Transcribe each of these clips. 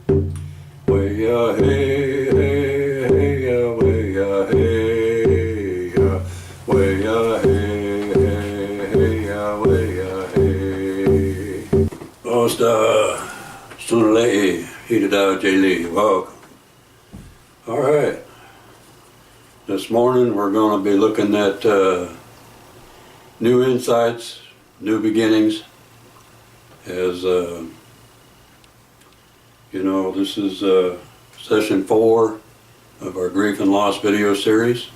Way hey, hey, hey, way hey, way hey, hey, hey, way hey. Most sooner or later, heated out J. Lee. Welcome. All right. This morning we're going to be looking at new insights, new beginnings. As you know, this is session 4 of our Grief and Loss video series,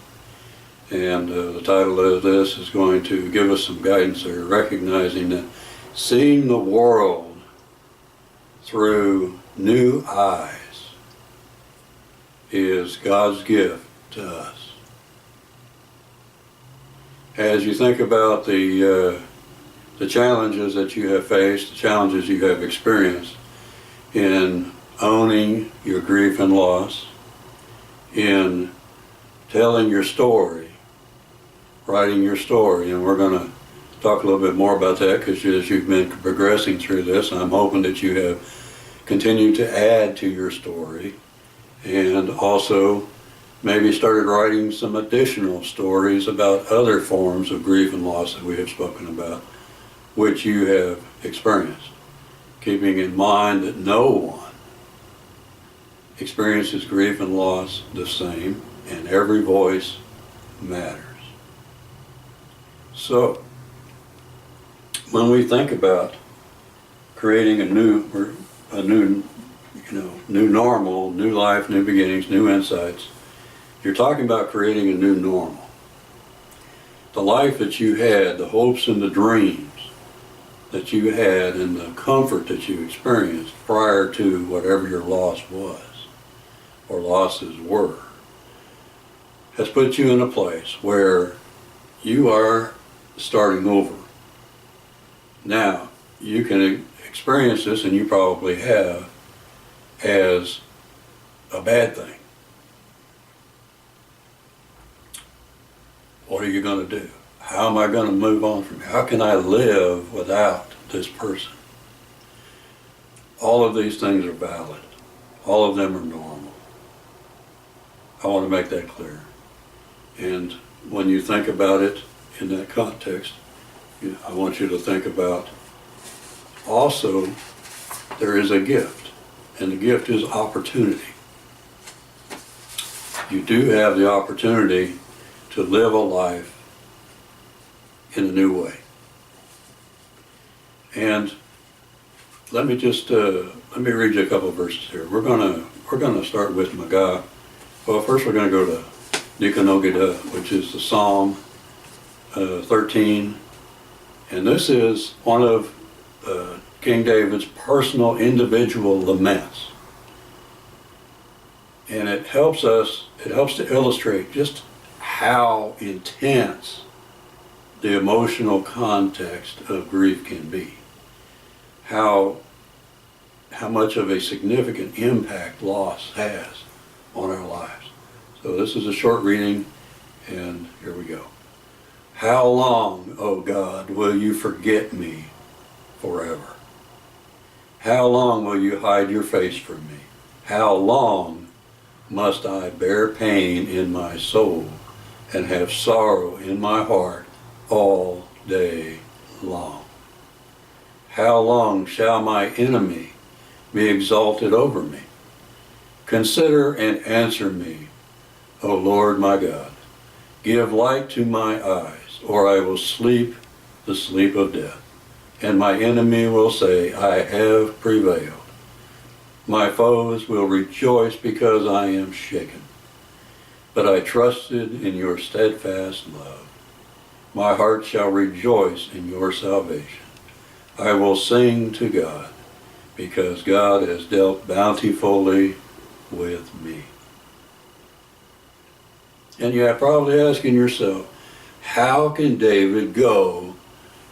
and the title of this is going to give us some guidance there, recognizing that seeing the world through new eyes is God's gift to us. As you think about the challenges that you have faced, the challenges you have experienced in owning your grief and loss, in telling your story, writing your story, and we're going to talk a little bit more about that because as you've been progressing through this, I'm hoping that you have continued to add to your story and also maybe started writing some additional stories about other forms of grief and loss that we have spoken about, which you have experienced, keeping in mind that no one experiences grief and loss the same, and every voice matters. So, when we think about creating a new normal, new life, new beginnings, new insights, you're talking about creating a new normal. The life that you had, the hopes and the dreams that you had, and the comfort that you experienced prior to whatever your loss was or losses were, has put you in a place where you are starting over. Now, you can experience this, and you probably have, as a bad thing. What are you going to do? How am I going to move on from here? How can I live without this person? All of these things are valid. All of them are normal. I want to make that clear. And when you think about it in that context, I want you to think about also there is a gift, and the gift is opportunity. You do have the opportunity to live a life in a new way. And let me read you a couple of verses here. We're gonna start with Magah. Well, first we're gonna go to Nikanogida, which is the Psalm 13, and this is one of King David's personal individual laments. And it helps to illustrate just how intense the emotional context of grief can be. How much of a significant impact loss has on our lives. So this is a short reading, and here we go. How long, O God, will you forget me forever? How long will you hide your face from me? How long must I bear pain in my soul and have sorrow in my heart all day long? How long shall my enemy be exalted over me? Consider and answer me, O Lord my God. Give light to my eyes, or I will sleep the sleep of death, and my enemy will say, I have prevailed. My foes will rejoice because I am shaken. But I trusted in your steadfast love. My heart shall rejoice in your salvation. I will sing to God, because God has dealt bountifully with me. And you're probably asking yourself, how can David go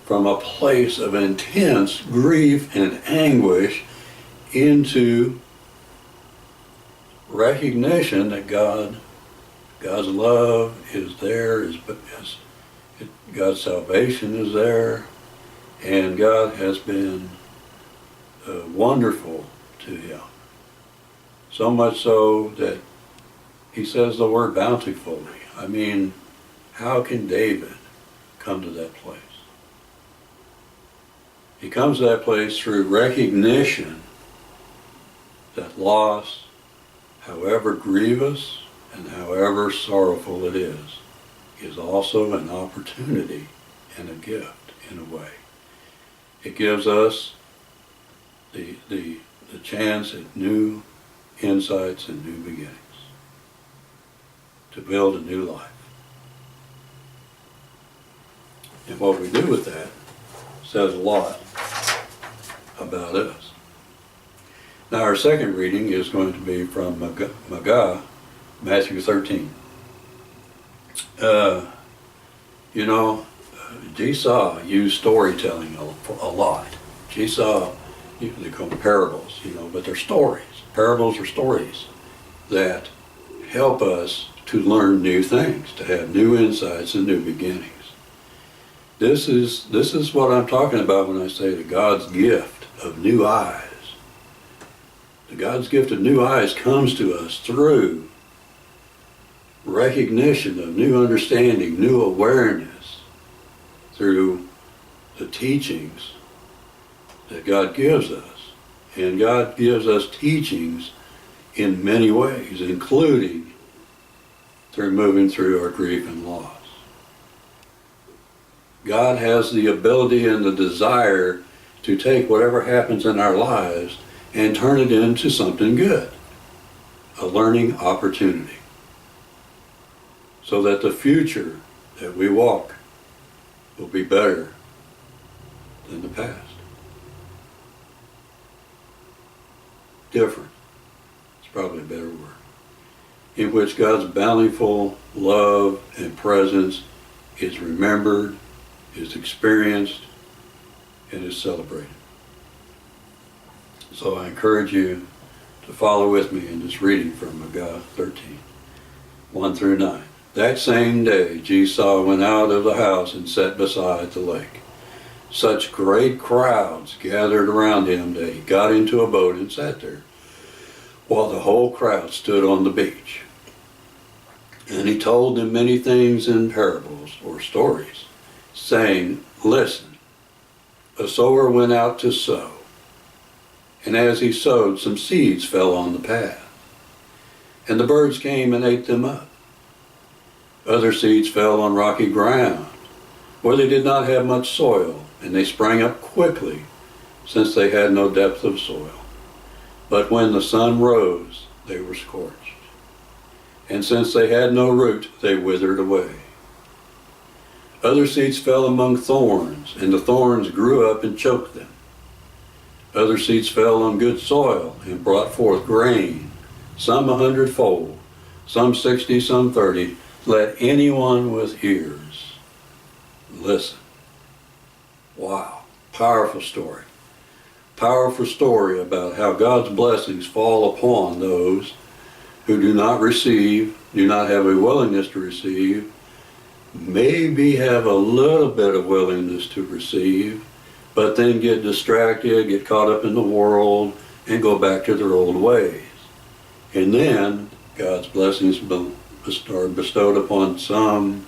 from a place of intense grief and anguish into recognition that God's love is there, God's salvation is there, and God has been wonderful to him. So much so that he says the word bountifully. I mean, how can David come to that place? He comes to that place through recognition that loss, however grievous and however sorrowful it is also an opportunity and a gift in a way. It gives us the chance at new insights and new beginnings, to build a new life. And what we do with that says a lot about us. Now our second reading is going to be from Magah, Matthew 13. Jigsaw used storytelling a lot. Jigsaw, they call them parables, but they're stories. Parables are stories that help us to learn new things, to have new insights and new beginnings. This is what I'm talking about when I say the God's gift of new eyes. The God's gift of new eyes comes to us through recognition of new understanding, new awareness, through the teachings that God gives us. And God gives us teachings in many ways, including through moving through our grief and loss. God has the ability and the desire to take whatever happens in our lives and turn it into something good, a learning opportunity, so that the future that we walk will be better than the past. Different, it's probably a better word, in which God's bountiful love and presence is remembered, is experienced, and is celebrated. So I encourage you to follow with me in this reading from Magah 13, 1 through 9. That same day, Jigsaw went out of the house and sat beside the lake. Such great crowds gathered around him that he got into a boat and sat there, while the whole crowd stood on the beach. And he told them many things in parables or stories, saying, "Listen, a sower went out to sow. And as he sowed, some seeds fell on the path. And the birds came and ate them up. Other seeds fell on rocky ground, where they did not have much soil, and they sprang up quickly, since they had no depth of soil. But when the sun rose, they were scorched. And since they had no root, they withered away. Other seeds fell among thorns, and the thorns grew up and choked them. Other seeds fell on good soil and brought forth grain, some 100-fold, some 60, some 30. Let anyone with ears listen." Wow, powerful story. Powerful story about how God's blessings fall upon those who do not receive, do not have a willingness to receive, maybe have a little bit of willingness to receive, but then get distracted, get caught up in the world, and go back to their old ways. And then God's blessings are bestowed upon some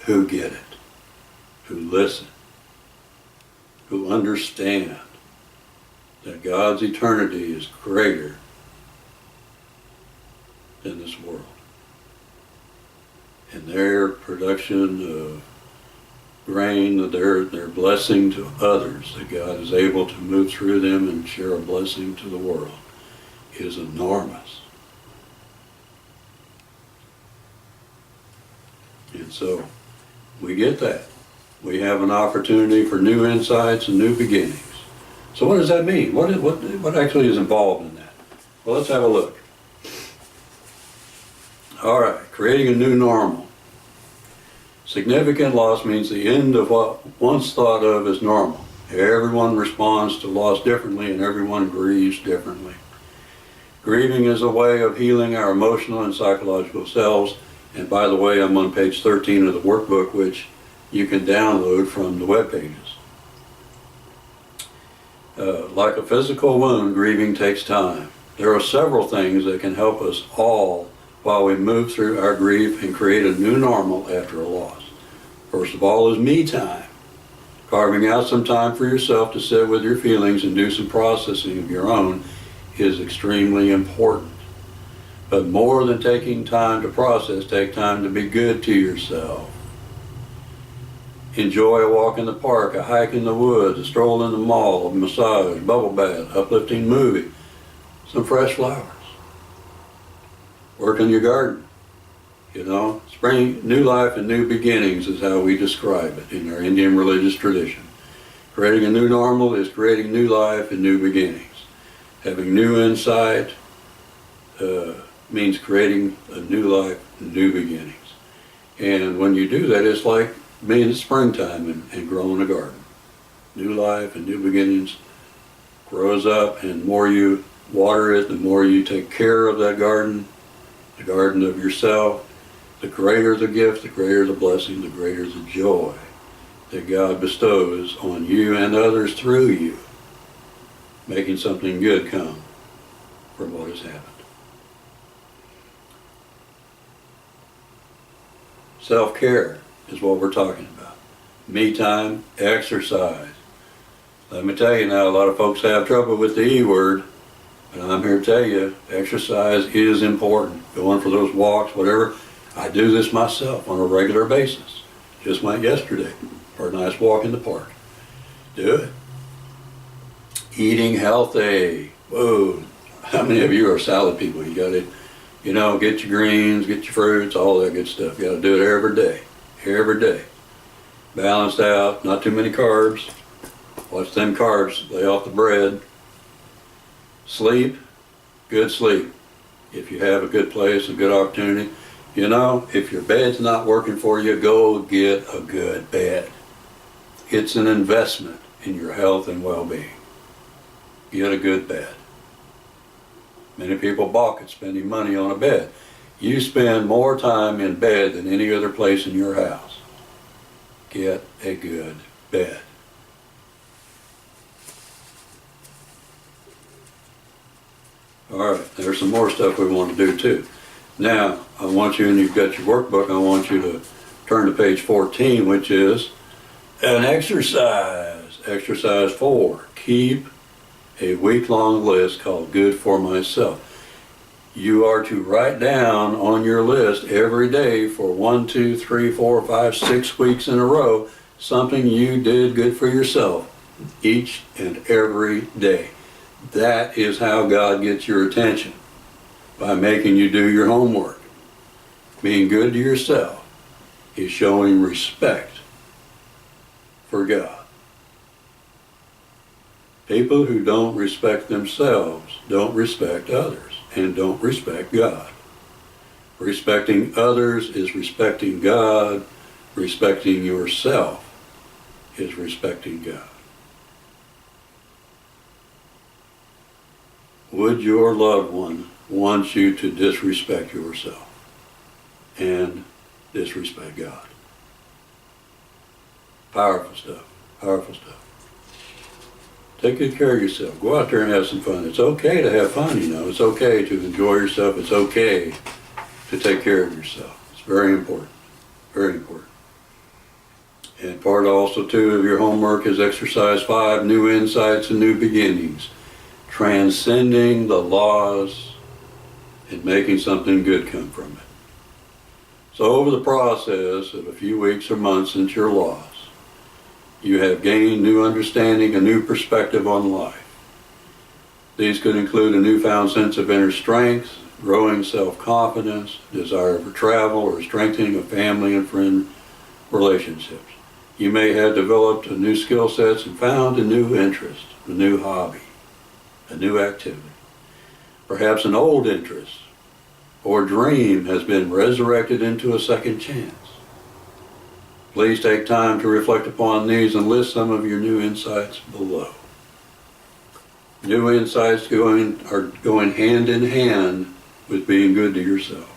who get it, who listen, who understand that God's eternity is greater than this world. And their production of grain, their blessing to others, that God is able to move through them and share a blessing to the world, is enormous. And so we get that. We have an opportunity for new insights and new beginnings. So what does that mean? What actually is involved in that? Well, let's have a look. All right, creating a new normal. Significant loss means the end of what once thought of as normal. Everyone responds to loss differently and everyone grieves differently. Grieving is a way of healing our emotional and psychological selves. And by the way, I'm on page 13 of the workbook, which you can download from the web pages. Like a physical wound, grieving takes time. There are several things that can help us all while we move through our grief and create a new normal after a loss. First of all is me time. Carving out some time for yourself to sit with your feelings and do some processing of your own is extremely important. But more than taking time to process, take time to be good to yourself. Enjoy a walk in the park, a hike in the woods, a stroll in the mall, a massage, bubble bath, uplifting movie, some fresh flowers. Work in your garden. You know, spring, new life and new beginnings is how we describe it in our Indian religious tradition. Creating a new normal is creating new life and new beginnings. Having new insight means creating a new life and new beginnings. And when you do that, it's like being in springtime and growing a garden. New life and new beginnings grows up, and the more you water it, the more you take care of that garden, the garden of yourself, the greater the gift, the greater the blessing, the greater the joy that God bestows on you and others through you, making something good come from what has happened. Self-care is what we're talking about. Me time, exercise. Let me tell you now, a lot of folks have trouble with the E word, but I'm here to tell you, exercise is important. Going for those walks, whatever. I do this myself on a regular basis. Just went yesterday for a nice walk in the park. Do it. Eating healthy. Whoa. How many of you are salad people? You gotta, get your greens, get your fruits, all that good stuff. You gotta do it every day. Every day. Balanced out, not too many carbs. Watch them carbs, lay off the bread. Sleep, good sleep. If you have a good place, a good opportunity. If your bed's not working for you, go get a good bed. It's an investment in your health and well-being. Get a good bed. Many people balk at spending money on a bed. You spend more time in bed than any other place in your house. Get a good bed. All right, there's some more stuff we want to do too. Now, I want you, and you've got your workbook, I want you to turn to page 14, which is an exercise. Exercise 4. Keep a week-long list called Good for Myself. You are to write down on your list every day for 1, 2, 3, 4, 5, 6 weeks in a row something you did good for yourself each and every day. That is how God gets your attention, by making you do your homework. Being good to yourself is showing respect for God. People who don't respect themselves don't respect others and don't respect God. Respecting others is respecting God. Respecting yourself is respecting God. Would your loved one want you to disrespect yourself and disrespect God? Powerful stuff. Powerful stuff. Take good care of yourself. Go out there and have some fun. It's okay to have fun, It's okay to enjoy yourself. It's okay to take care of yourself. It's very important. Very important. And part also, too, of your homework is exercise 5, new insights and new beginnings. Transcending the loss and making something good come from it. So over the process of a few weeks or months since your loss, you have gained new understanding, a new perspective on life. These could include a newfound sense of inner strength, growing self-confidence, desire for travel, or strengthening of family and friend relationships. You may have developed a new skill sets and found a new interest, a new hobby, a new activity. Perhaps an old interest or dream has been resurrected into a second chance. Please take time to reflect upon these and list some of your new insights below. New insights are going hand in hand with being good to yourself.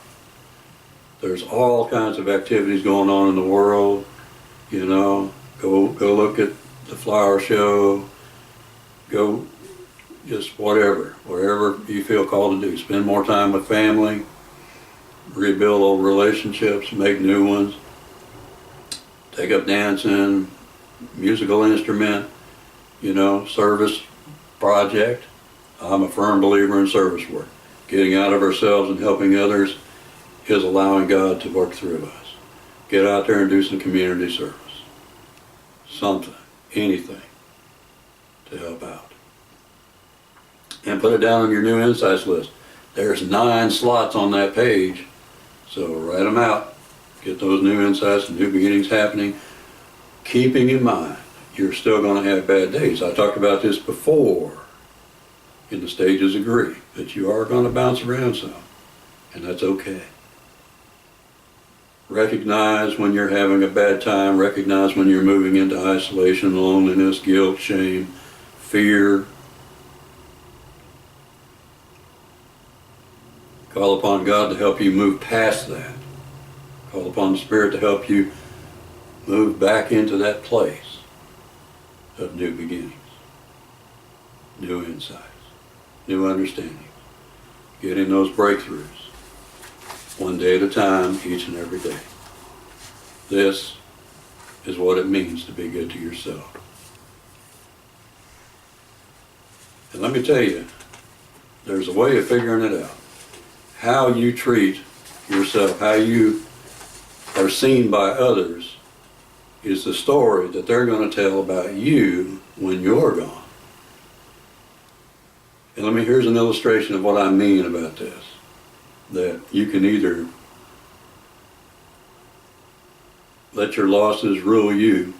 There's all kinds of activities going on in the world. Go look at the flower show. Go just whatever you feel called to do. Spend more time with family, rebuild old relationships, make new ones, take up dancing, musical instrument, service project. I'm a firm believer in service work. Getting out of ourselves and helping others is allowing God to work through us. Get out there and do some community service. Something, anything to help out. And put it down on your new insights list. There's 9 slots on that page, so write them out. Get those new insights and new beginnings happening, keeping in mind you're still going to have bad days. I talked about this before in the stages of grief, that you are going to bounce around some, and that's okay. Recognize when you're having a bad time. Recognize when you're moving into isolation, loneliness, guilt, shame, fear. Call upon God to help you move past that. Call upon the Spirit to help you move back into that place of new beginnings, new insights, new understandings, getting those breakthroughs one day at a time, each and every day. This is what it means to be good to yourself. And let me tell you, there's a way of figuring it out. How you treat yourself, how you are seen by others, is the story that they're going to tell about you when you're gone. And here's an illustration of what I mean about this. That you can either let your losses rule you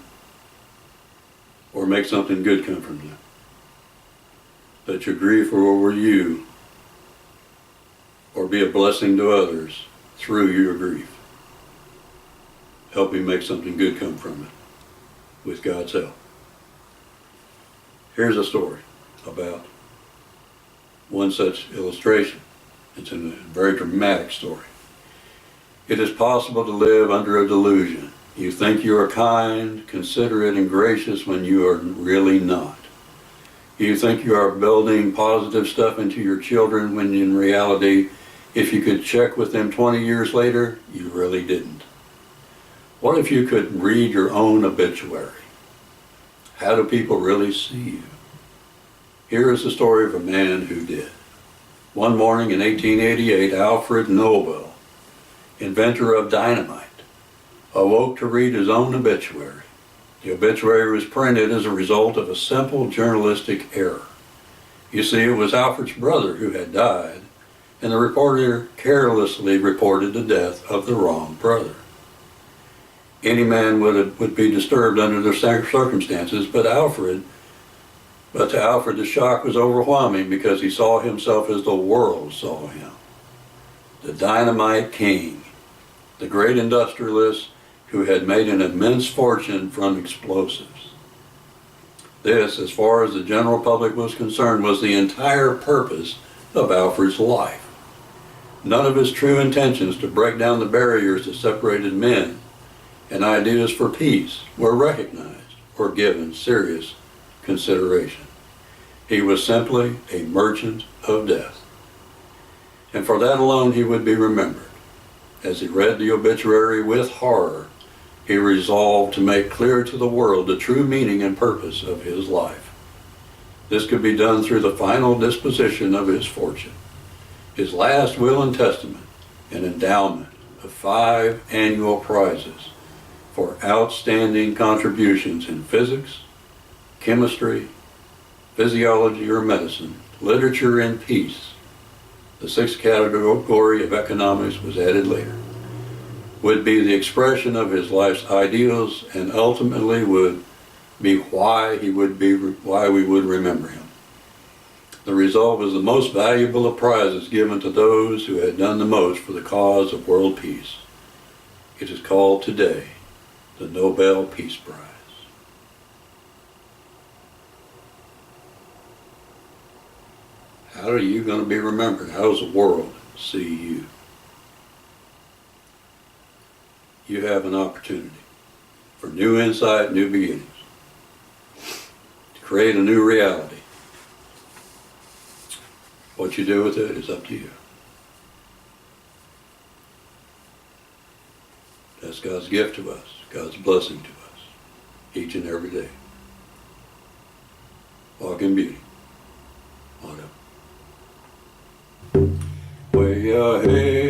or make something good come from them. Let your grief rule you or be a blessing to others through your grief. Help you make something good come from it with God's help. Here's a story about one such illustration. It's a very dramatic story. It is possible to live under a delusion. You think you are kind, considerate, and gracious when you are really not. You think you are building positive stuff into your children when in reality, if you could check with them 20 years later, you really didn't. What if you could read your own obituary? How do people really see you? Here is the story of a man who did. One morning in 1888, Alfred Nobel, inventor of dynamite, awoke to read his own obituary. The obituary was printed as a result of a simple journalistic error. You see, it was Alfred's brother who had died, and the reporter carelessly reported the death of the wrong brother. Any man would be disturbed under the circumstances, but to Alfred the shock was overwhelming because he saw himself as the world saw him. The dynamite king, the great industrialist who had made an immense fortune from explosives. This, as far as the general public was concerned, was the entire purpose of Alfred's life. None of his true intentions to break down the barriers that separated men and ideas for peace were recognized or given serious consideration. He was simply a merchant of death. And for that alone he would be remembered. As he read the obituary with horror, he resolved to make clear to the world the true meaning and purpose of his life. This could be done through the final disposition of his fortune. His last will and testament, an endowment of 5 annual prizes for outstanding contributions in physics, chemistry, physiology or medicine, literature and peace. The 6th category of economics was added later. Would be the expression of his life's ideals and ultimately would be why we would remember him. The result was the most valuable of prizes given to those who had done the most for the cause of world peace. It is called today the Nobel Peace Prize. How are you going to be remembered? How does the world see you? You have an opportunity for new insight, new beginnings, to create a new reality What you do with it is up to you. That's God's gift to us, God's blessing to us, each and every day. Walk in beauty. Walk up. Way ahead.